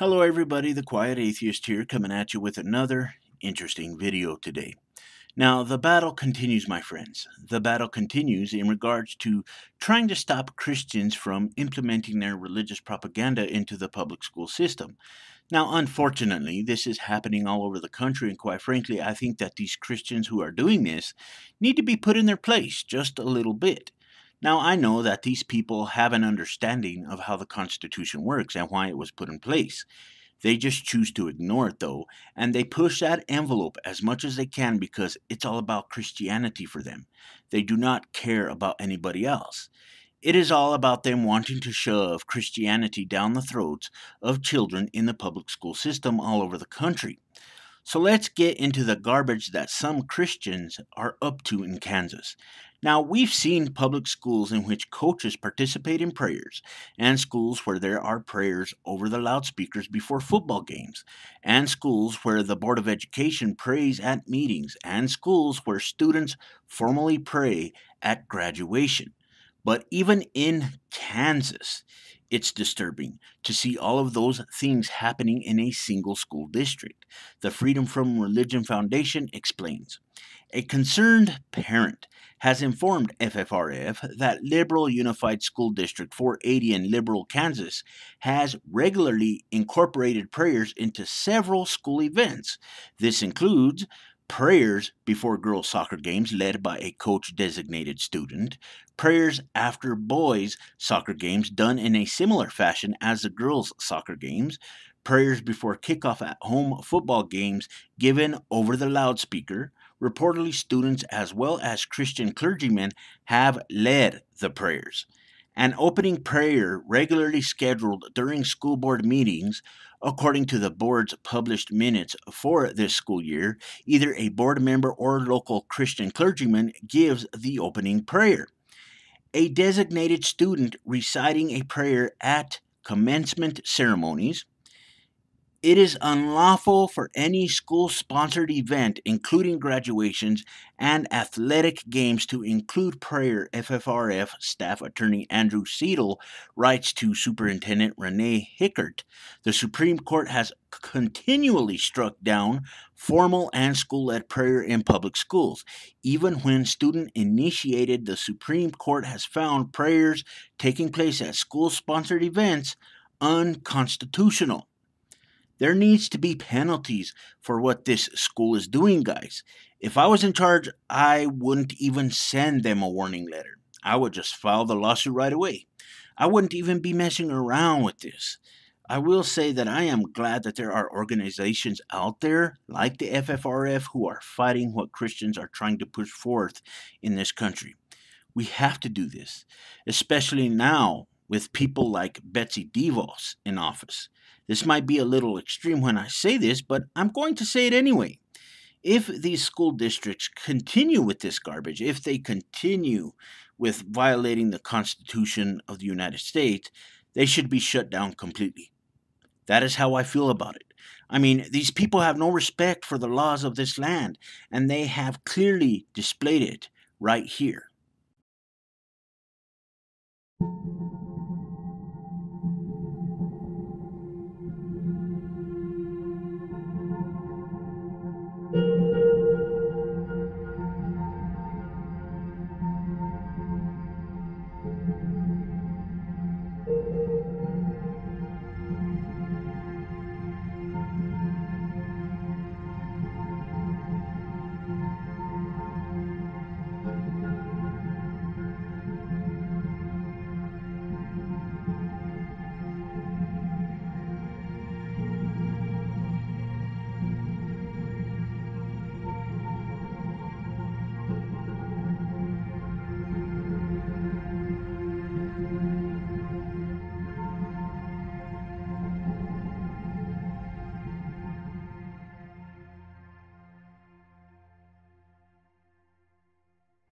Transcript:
Hello everybody, the Quiet Atheist here coming at you with another interesting video today. Now, the battle continues, my friends. The battle continues in regards to trying to stop Christians from implementing their religious propaganda into the public school system. Now, unfortunately, this is happening all over the country, and quite frankly, I think that these Christians who are doing this need to be put in their place just a little bit. Now, I know that these people have an understanding of how the Constitution works and why it was put in place. They just choose to ignore it, though, and they push that envelope as much as they can because it's all about Christianity for them. They do not care about anybody else. It is all about them wanting to shove Christianity down the throats of children in the public school system all over the country. So let's get into the garbage that some Christians are up to in Kansas. Now, we've seen public schools in which coaches participate in prayers, and schools where there are prayers over the loudspeakers before football games, and schools where the Board of Education prays at meetings, and schools where students formally pray at graduation. But even in Kansas, it's disturbing to see all of those things happening in a single school district. The Freedom from Religion Foundation explains. A concerned parent has informed FFRF that Liberal Unified School District 480 in Liberal, Kansas has regularly incorporated prayers into several school events. This includes prayers before girls' soccer games led by a coach designated student, prayers after boys' soccer games done in a similar fashion as the girls' soccer games, prayers before kickoff at home football games given over the loudspeaker. Reportedly, students as well as Christian clergymen have led the prayers. An opening prayer regularly scheduled during school board meetings, according to the board's published minutes for this school year, either a board member or local Christian clergyman gives the opening prayer. A designated student reciting a prayer at commencement ceremonies. It is unlawful for any school sponsored event, including graduations and athletic games, to include prayer, FFRF staff attorney Andrew Seidel writes to Superintendent Renee Hickert. The Supreme Court has continually struck down formal and school led prayer in public schools. Even when student initiated, the Supreme Court has found prayers taking place at school sponsored events unconstitutional. There needs to be penalties for what this school is doing, guys. If I was in charge, I wouldn't even send them a warning letter. I would just file the lawsuit right away. I wouldn't even be messing around with this. I will say that I am glad that there are organizations out there like the FFRF who are fighting what Christians are trying to push forth in this country. We have to do this, especially now with people like Betsy DeVos in office. This might be a little extreme when I say this, but I'm going to say it anyway. If these school districts continue with this garbage, if they continue with violating the Constitution of the United States, they should be shut down completely. That is how I feel about it. I mean, these people have no respect for the laws of this land, and they have clearly displayed it right here.